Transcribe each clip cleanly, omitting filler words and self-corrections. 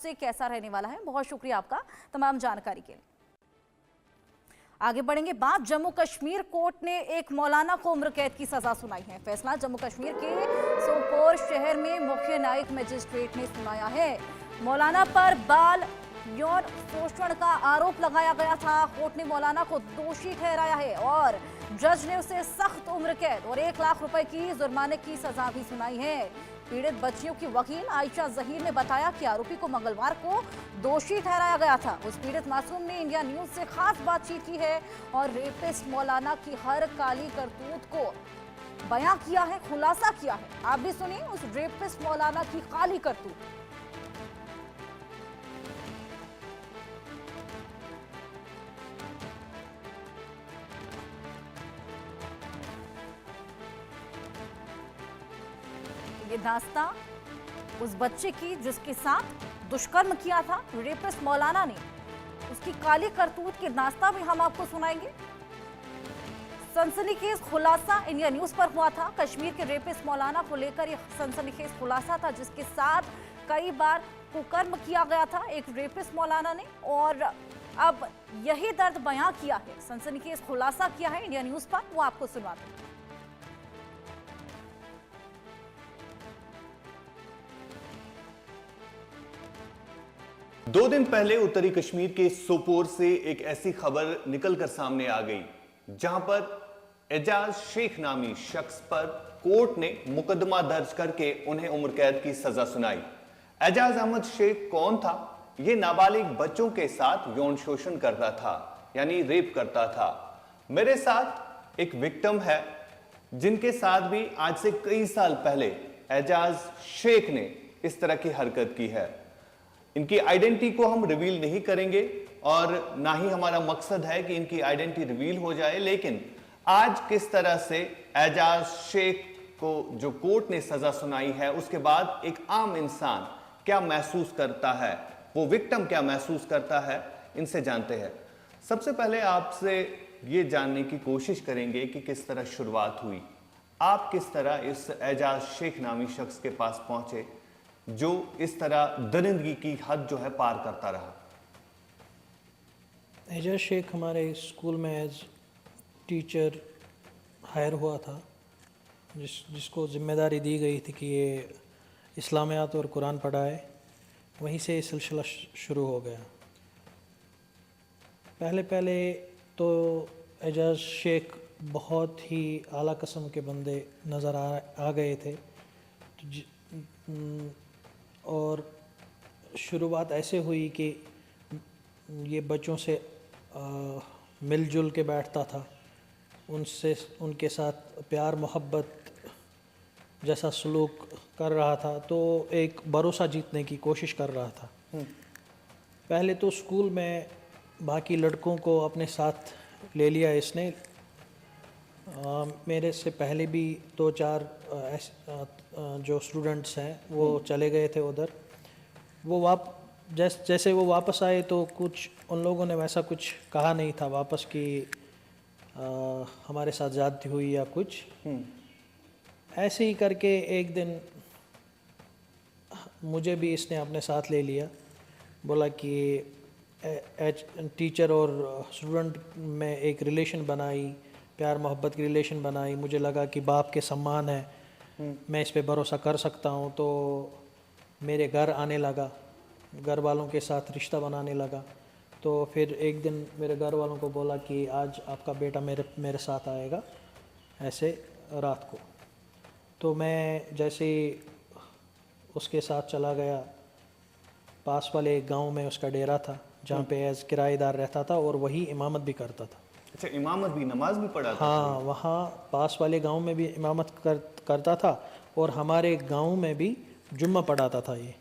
से कैसा रहने वाला है। बहुत शुक्रिया आपका तमाम जानकारी के लिए। आगे बढ़ेंगे। बात जम्मू कश्मीर कोर्ट ने एक मौलाना को उम्र कैद की सजा सुनाई है। फैसला जम्मू कश्मीर के सोपोर शहर में मुख्य न्यायिक मजिस्ट्रेट ने सुनाया है। मौलाना पर बाल यौन शोषण का आरोप लगाया गया था। कोर्ट ने मौलाना को दोषी ठहराया है और जज ने उसे सख्त उम्र कैद और 1 लाख रुपए की जुर्माने की सजा भी सुनाई है। पीड़ित बच्चियों की वकील आयशा जहीर ने बताया कि आरोपी को मंगलवार को दोषी ठहराया गया था। उस पीड़ित मासूम ने इंडिया न्यूज से खास बातचीत की है और रेपिस्ट मौलाना की हर काली करतूत को बयां किया है, खुलासा किया है। आप भी सुनिए उस रेपिस्ट मौलाना की काली करतूत। ये दास्तां उस बच्चे की जिसके साथ दुष्कर्म किया था रेपिस्ट मौलाना ने, उसकी काली करतूत की दास्तां भी हम आपको सुनाएंगे। सनसनीखेज खुलासा इंडिया न्यूज पर हुआ था। कश्मीर के रेपिस्ट मौलाना को लेकर यह सनसनीखेज खुलासा था जिसके साथ कई बार कुकर्म किया गया था एक रेपिस्ट मौलाना ने, और अब यही दर्द बयां किया है, सनसनीखेज खुलासा किया है इंडिया न्यूज पर, वो आपको सुनाते हैं। 2 दिन पहले उत्तरी कश्मीर के सोपोर से एक ऐसी खबर निकलकर सामने आ गई जहां पर एजाज शेख नामी शख्स पर कोर्ट ने मुकदमा दर्ज करके उन्हें उम्र कैद की सजा सुनाई। एजाज अहमद शेख कौन था? यह नाबालिग बच्चों के साथ यौन शोषण करता था, यानी रेप करता था। मेरे साथ एक विक्टिम है जिनके साथ भी आज से कई साल पहले एजाज शेख ने इस तरह की हरकत की है। इनकी आइडेंटिटी को हम रिवील नहीं करेंगे और ना ही हमारा मकसद है कि इनकी आइडेंटिटी रिवील हो जाए, लेकिन आज किस तरह से एजाज शेख को जो कोर्ट ने सजा सुनाई है उसके बाद एक आम इंसान क्या महसूस करता है, वो विक्टिम क्या महसूस करता है, इनसे जानते हैं। सबसे पहले आपसे ये जानने की कोशिश करेंगे कि किस तरह शुरुआत हुई, आप किस तरह इस एजाज शेख नामी शख्स के पास पहुंचे जो इस तरह दरिंदगी की हद जो है पार करता रहा। एजाज शेख हमारे स्कूल में एज टीचर हायर हुआ था, जिसको जिम्मेदारी दी गई थी कि ये इस्लामियात और कुरान पढ़ाए। वहीं से ये सिलसिला शुरू हो गया। पहले तो एजाज शेख बहुत ही आला किस्म के बंदे नज़र आ गए थे, और शुरुआत ऐसे हुई कि ये बच्चों से मिलजुल के बैठता था, उनके साथ प्यार मोहब्बत जैसा सलूक कर रहा था, तो एक भरोसा जीतने की कोशिश कर रहा था। पहले तो स्कूल में बाकी लड़कों को अपने साथ ले लिया इसने। मेरे से पहले भी 2-4 जो स्टूडेंट्स हैं वो चले गए थे उधर। वो जैसे वो वापस आए तो कुछ उन लोगों ने वैसा कुछ कहा नहीं था वापस कि हमारे साथ ज़्यादती हुई या कुछ। ऐसे ही करके एक दिन मुझे भी इसने अपने साथ ले लिया। बोला कि टीचर और स्टूडेंट में एक रिलेशन बनाई, प्यार मोहब्बत की रिलेशन बनाई। मुझे लगा कि बाप के सम्मान है, मैं इस पे भरोसा कर सकता हूँ, तो मेरे घर आने लगा, घर वालों के साथ रिश्ता बनाने लगा। तो फिर एक दिन मेरे घर वालों को बोला कि आज आपका बेटा मेरे साथ आएगा ऐसे रात को। तो मैं जैसे उसके साथ चला गया, पास वाले एक गाँव में उसका डेरा था जहाँ पे एज किराएदार रहता था और वही इमामत भी करता था। अच्छा, इमामत भी, नमाज भी पढ़ा था? हाँ, वहाँ पास वाले गांव में भी इमामत करता था और हमारे गांव में भी जुम्मा पढ़ाता था ये।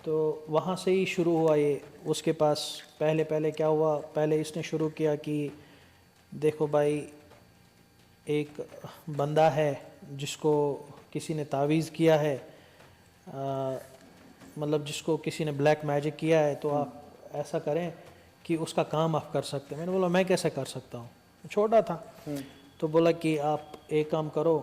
तो वहाँ से ही शुरू हुआ ये। उसके पास पहले क्या हुआ, पहले इसने शुरू किया कि देखो भाई, एक बंदा है जिसको किसी ने तावीज़ किया है, मतलब जिसको किसी ने ब्लैक मैजिक किया है, तो आप ऐसा करें कि उसका काम आप कर सकते हैं। मैंने बोला मैं कैसे कर सकता हूँ, छोटा था। तो बोला कि आप एक काम करो,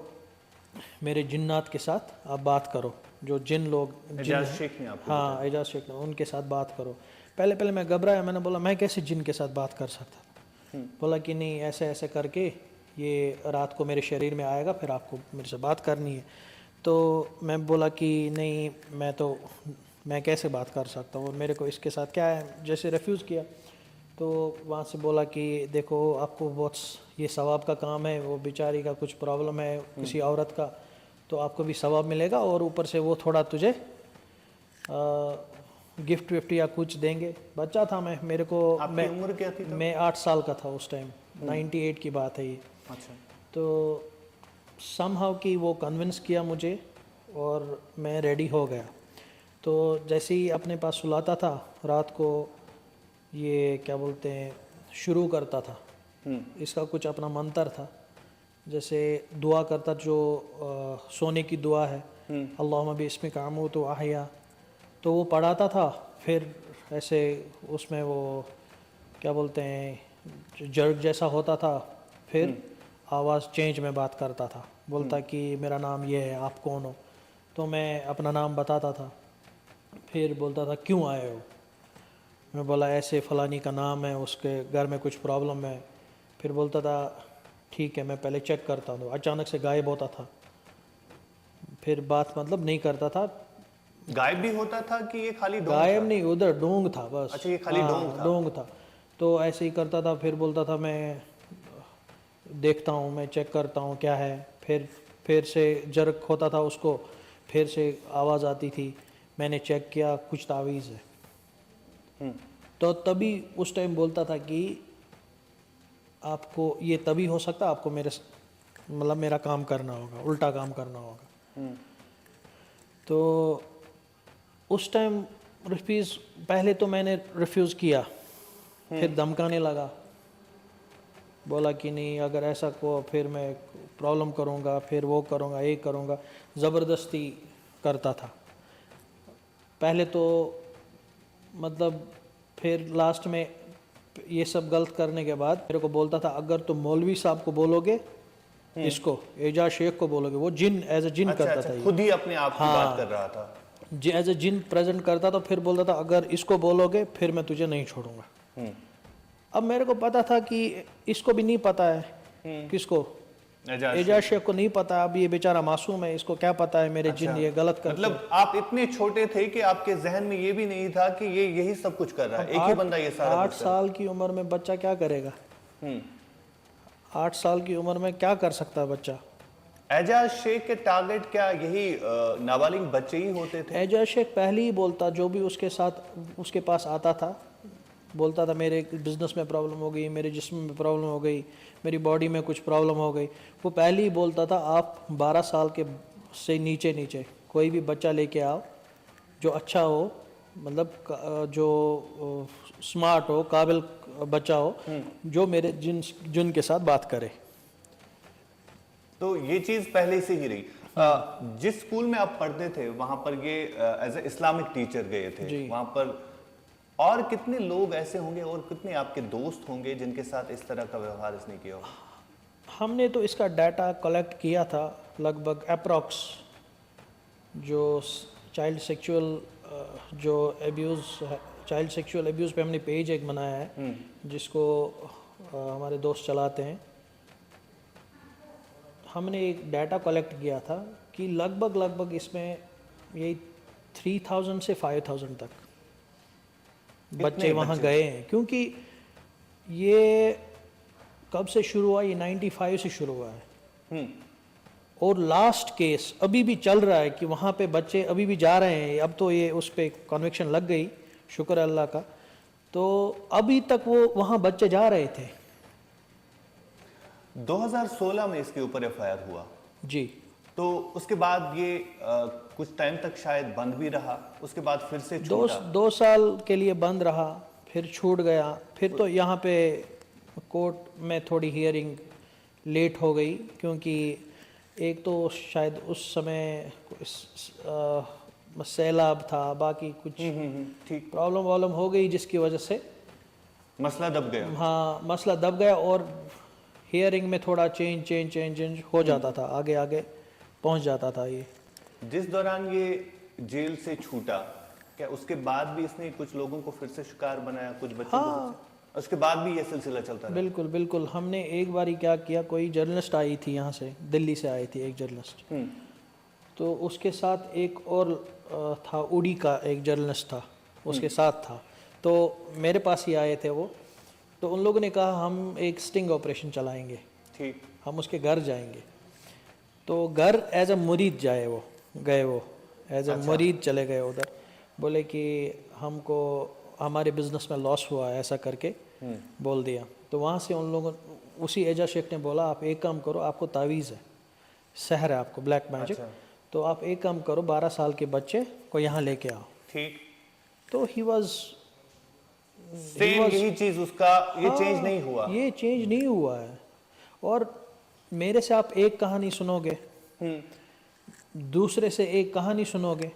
मेरे जिन्नात के साथ आप बात करो। जो जिन लोग जिन एजाज हैं, शेख ने आपको हाँ एजाज शेख ने, उनके साथ बात करो। पहले पहले मैं घबराया, मैंने बोला मैं कैसे जिन के साथ बात कर सकता था। बोला कि नहीं ऐसे ऐसे करके ये रात को मेरे शरीर में आएगा, फिर आपको मेरे से बात करनी है। तो मैं बोला कि नहीं मैं कैसे बात कर सकता हूँ, और मेरे को इसके साथ क्या है, जैसे रिफ्यूज़ किया। तो वहाँ से बोला कि देखो आपको बहुत ये सवाब का काम है, वो बेचारी का कुछ प्रॉब्लम है किसी औरत का, तो आपको भी सवाब मिलेगा, और ऊपर से वो थोड़ा तुझे गिफ्ट विफ्ट या कुछ देंगे। बच्चा था मैं, मेरे को आपकी उम्र क्या थी तब? मैं 8 साल का था उस टाइम, 98 की बात है ये। अच्छा। तो समहाउ कि वो कन्विंस किया मुझे और मैं रेडी हो गया। तो जैसे ही अपने पास सुलाता था रात को, ये क्या बोलते हैं, शुरू करता था, इसका कुछ अपना मंत्र था, जैसे दुआ करता जो सोने की दुआ है, अल्लाहुम्मा बिस्मिका अमूतु व अहया, तो वो पढ़ाता था। फिर ऐसे उसमें वो क्या बोलते हैं जर्ग जैसा होता था, फिर आवाज़ चेंज में बात करता था, बोलता कि मेरा नाम ये है, आप कौन हो। तो मैं अपना नाम बताता था। फिर बोलता था क्यों आए हो, मैं बोला ऐसे फ़लानी का नाम है, उसके घर में कुछ प्रॉब्लम है। फिर बोलता था ठीक है मैं पहले चेक करता हूँ। अचानक से गायब होता था, फिर बात मतलब नहीं करता था। गायब भी होता था कि ये खाली डोंग गायब था? नहीं, उधर डोंग था बस। अच्छा, ये खाली हाँ, डोंग था। डोंग था। तो ऐसे ही करता था। फिर बोलता था मैं देखता हूँ, मैं चेक करता हूँ क्या है। फिर से जर्क होता था उसको, फिर से आवाज़ आती थी, मैंने चेक किया कुछ तावीज़ है। तो तभी उस टाइम बोलता था कि आपको ये तभी हो सकता, आपको मतलब मेरा काम करना होगा, उल्टा काम करना होगा। तो उस टाइम रिफ्यूज़, पहले तो मैंने रिफ्यूज़ किया, फिर धमकाने लगा, बोला कि नहीं अगर ऐसा को फिर मैं प्रॉब्लम करूँगा, फिर वो करूँगा, ये करूँगा, ज़बरदस्ती करता था पहले तो। मतलब फिर लास्ट में ये सब गलत करने के बाद मेरे को बोलता था अगर तुम मौलवी साहब को बोलोगे, इसको एजाज शेख को बोलोगे, वो जिन एज ए जिन करता था ये। खुद ही अपने आप की बात कर रहा था। एज ए जिन प्रेजेंट करता, तो फिर बोलता था अगर इसको बोलोगे फिर मैं तुझे नहीं छोड़ूंगा। अब मेरे को पता था कि इसको भी नहीं पता है, किसको, एजाज शेख को नहीं पता। अब ये बेचारा मासूम है, इसको क्या पता है मेरे जिन ये गलत करते हैं। मतलब आप इतने छोटे थे कि आपके जहन में ये भी नहीं था कि ये यही सब कुछ कर रहा है, एक ही बंदा ये सारा 8 साल की उम्र में बच्चा क्या करेगा? 8 साल की उम्र में क्या कर सकता है बच्चा? एजाज शेख के टारगेट क्या यही नाबालिग बच्चे ही होते थे? एजाज शेख पहले ही बोलता, जो भी उसके साथ उसके पास आता था, बोलता था मेरे बिजनेस में प्रॉब्लम हो गई, मेरे जिस्म में प्रॉब्लम हो गई, मेरी बॉडी में कुछ प्रॉब्लम हो गई। वो पहले ही बोलता था आप 12 साल के से नीचे कोई भी बच्चा लेके आओ जो अच्छा हो, मतलब जो स्मार्ट हो, काबिल बच्चा हो, जो मेरे जिन के साथ बात करे। तो ये चीज पहले से ही रही। जिस स्कूल में आप पढ़ते थे वहां पर ये एज ए इस्लामिक टीचर गए थे, वहां पर और कितने लोग ऐसे होंगे और कितने आपके दोस्त होंगे जिनके साथ इस तरह का व्यवहार इसने किया हो? हमने तो इसका डाटा कलेक्ट किया था, लगभग अप्रॉक्स जो चाइल्ड सेक्सुअल एब्यूज़ पे हमने पेज एक बनाया है जिसको हमारे दोस्त चलाते हैं। हमने एक डाटा कलेक्ट किया था कि लगभग इसमें यही 3000 से 5000 तक बच्चे वहाँ गए हैं। क्योंकि ये कब से शुरू हुआ? ये 95 से शुरू हुआ है और लास्ट केस अभी भी चल रहा है कि वहाँ पे बच्चे अभी भी जा रहे हैं। अब तो ये उस पर कन्विक्शन लग गई, शुक्र है अल्लाह का। तो अभी तक वो वहाँ बच्चे जा रहे थे। 2016 में इसके ऊपर एफआईआर हुआ जी। तो उसके बाद ये कुछ टाइम तक शायद बंद भी रहा, उसके बाद फिर से छूटा। 2 साल के लिए बंद रहा, फिर छूट गया। फिर तो यहाँ पे कोर्ट में थोड़ी हियरिंग लेट हो गई, क्योंकि एक तो शायद उस समय सैलाब था, बाकी कुछ ठीक, प्रॉब्लम हो गई जिसकी वजह से मसला दब गया। हाँ, मसला दब गया और हियरिंग में थोड़ा चेंज हो जाता था, आगे पहुंच जाता था ये। जिस दौरान ये जेल से छूटा, क्या उसके बाद भी इसने कुछ लोगों को फिर से शिकार बनाया, कुछ बच्चों को फिर से? उसके बाद भी ये सिलसिला चलता रहा? बिल्कुल बिल्कुल। हमने एक बारी क्या किया, कोई जर्नलिस्ट आई थी यहाँ से, दिल्ली से आई थी एक जर्नलिस्ट, तो उसके साथ एक और था, उड़ी का एक जर्नलिस्ट था उसके साथ था, तो मेरे पास ही आए थे वो। तो उन लोगों ने कहा हम एक स्टिंग ऑपरेशन चलाएंगे, ठीक, हम उसके घर जाएंगे। तो घर एज अ मुरीद गए वो एज अ मुरीद चले गए उधर। बोले कि हमको हमारे बिजनेस में लॉस हुआ है, ऐसा करके बोल दिया। तो वहाँ से उन लोगों, उसी एजाज शेख ने बोला आप एक काम करो, आपको तावीज़ है, सहर है आपको, ब्लैक मैजिक, तो आप एक काम करो, 12 साल के बच्चे को यहाँ लेके आओ। ठीक। तो ही वॉज सेम यही चीज उसका, ये चेंज नहीं हुआ, ये चेंज नहीं हुआ है। और मेरे से आप एक कहानी सुनोगे, दूसरे से एक कहानी सुनोगे,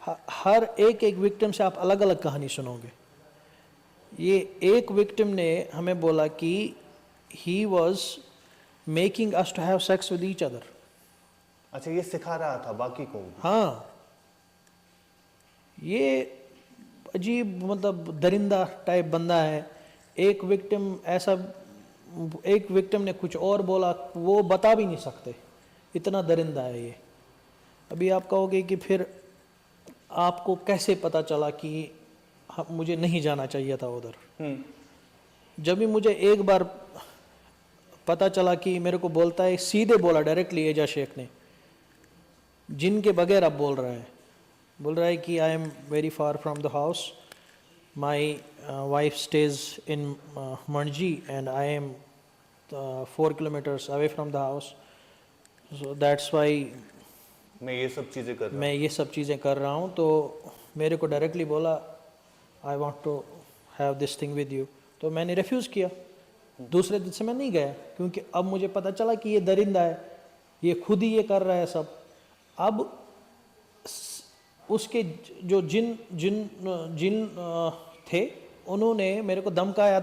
हर एक विक्टिम से आप अलग अलग कहानी सुनोगे। ये एक विक्टिम ने हमें बोला कि he was making us to have sex with each other. अच्छा, ये सिखा रहा था बाकी को? हाँ, ये अजीब मतलब दरिंदा टाइप बंदा है। एक विक्टिम ने कुछ और बोला, वो बता भी नहीं सकते, इतना दरिंदा है ये। अभी आप कहोगे कि फिर आपको कैसे पता चला कि मुझे नहीं जाना चाहिए था उधर? जब भी मुझे एक बार पता चला कि मेरे को बोलता है, सीधे बोला डायरेक्टली एजाज शेख ने, जिनके बगैर आप बोल रहे हैं, बोल रहा है कि I am very far from the house, my wife stays in मणजी and I am 4 kilometres away from the house, so that's why मैं ये सब चीजें कर रहा हूँ। तो मेरे को डायरेक्टली बोला I want to have this thing with you. तो मैंने रिफ्यूज़ किया, दूसरे दिन से मैं नहीं गया, क्योंकि अब मुझे पता चला कि ये दरिंदा है, ये खुद ही ये कर रहा है सब। अब उसके जो जिन थे, उन्होंने मेरे को धमकाया,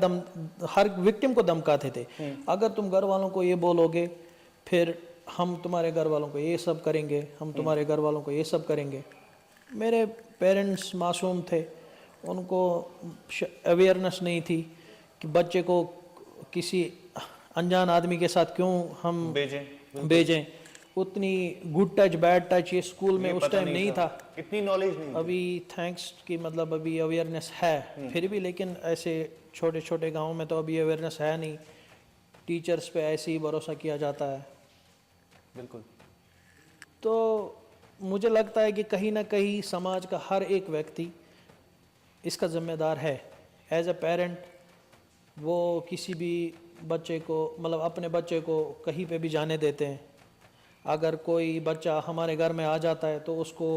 हर विक्टिम को धमकाते थे, अगर तुम घर वालों को ये बोलोगे फिर हम तुम्हारे घर वालों को ये सब करेंगे, हम तुम्हारे घर वालों को ये सब करेंगे। मेरे पेरेंट्स मासूम थे, उनको अवेयरनेस नहीं थी कि बच्चे को किसी अनजान आदमी के साथ क्यों हम भेजें। उतनी गुड टच बैड टच ये स्कूल में उस टाइम नहीं था, इतनी नॉलेज नहीं। अभी थैंक्स कि मतलब अभी अवेयरनेस है फिर भी, लेकिन ऐसे छोटे छोटे गाँव में तो अभी अवेयरनेस है नहीं, टीचर्स पे ऐसे ही भरोसा किया जाता है। बिल्कुल। तो मुझे लगता है कि कहीं ना कहीं समाज का हर एक व्यक्ति इसका जिम्मेदार है। एज अ पेरेंट वो किसी भी बच्चे को, मतलब अपने बच्चे को कहीं पे भी जाने देते हैं। अगर कोई बच्चा हमारे घर में आ जाता है तो उसको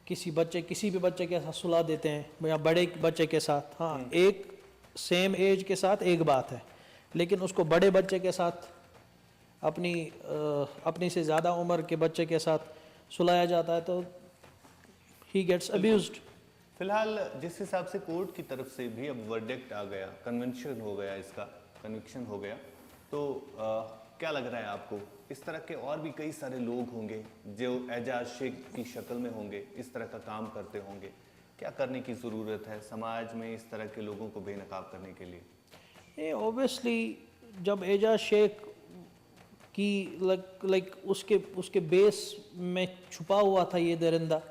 किसी भी बच्चे के साथ सुला देते हैं, या बड़े बच्चे के साथ। हाँ, एक सेम एज के साथ एक बात है, लेकिन उसको बड़े बच्चे के साथ, अपनी से ज़्यादा उम्र के बच्चे के साथ सुलाया जाता है तो ही गेट्स अब्यूज्ड। फिलहाल जिस हिसाब से कोर्ट की तरफ से भी अब वर्डिक्ट आ गया, कन्विक्शन हो गया, तो क्या लग रहा है आपको, इस तरह के और भी कई सारे लोग होंगे जो एजाज शेख की शक्ल में होंगे, इस तरह का काम करते होंगे, क्या करने की ज़रूरत है समाज में इस तरह के लोगों को बेनकाब करने के लिए? ऑब्वियसली जब एजाज शेख की लाइक उसके बेस में छुपा हुआ था ये दरिंदा,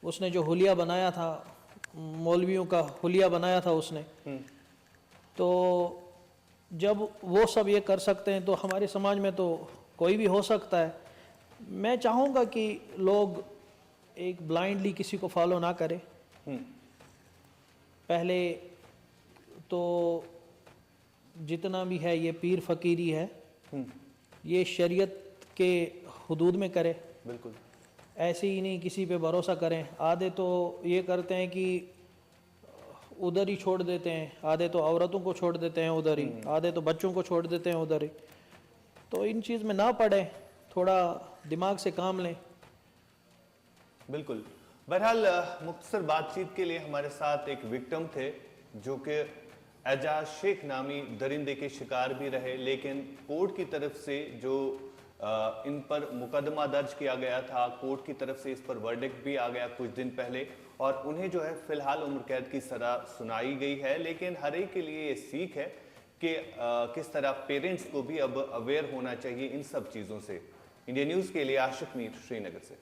उसने जो हुलिया बनाया था, मौलवियों का हुलिया बनाया था उसने, तो जब वो सब ये कर सकते हैं तो हमारे समाज में तो कोई भी हो सकता है। मैं चाहूँगा कि लोग एक ब्लाइंडली किसी को फॉलो ना करें। पहले तो जितना भी है ये पीर फकीरी है, ये शरीयत के हुदूद में करे। बिल्कुल। ऐसे ही नहीं किसी पे भरोसा करें। आधे तो ये करते हैं कि उधर ही छोड़ देते हैं, आधे तो औरतों को छोड़ देते हैं उधर ही, आधे तो बच्चों को छोड़ देते हैं उधर ही। तो इन चीज़ में ना पड़े, थोड़ा दिमाग से काम लें। बिल्कुल। बहरहाल मुख्तसर बातचीत के लिए हमारे साथ एक विक्टिम थे जो कि एजाज शेख नामी दरिंदे के शिकार भी रहे, लेकिन कोर्ट की तरफ से जो इन पर मुकदमा दर्ज किया गया था, कोर्ट की तरफ से इस पर वर्डिक्ट भी आ गया कुछ दिन पहले और उन्हें जो है फिलहाल उम्र कैद की सजा सुनाई गई है। लेकिन हर एक के लिए ये सीख है कि किस तरह पेरेंट्स को भी अब अवेयर होना चाहिए इन सब चीज़ों से। इंडिया न्यूज़ के लिए आशिक मीर, श्रीनगर से।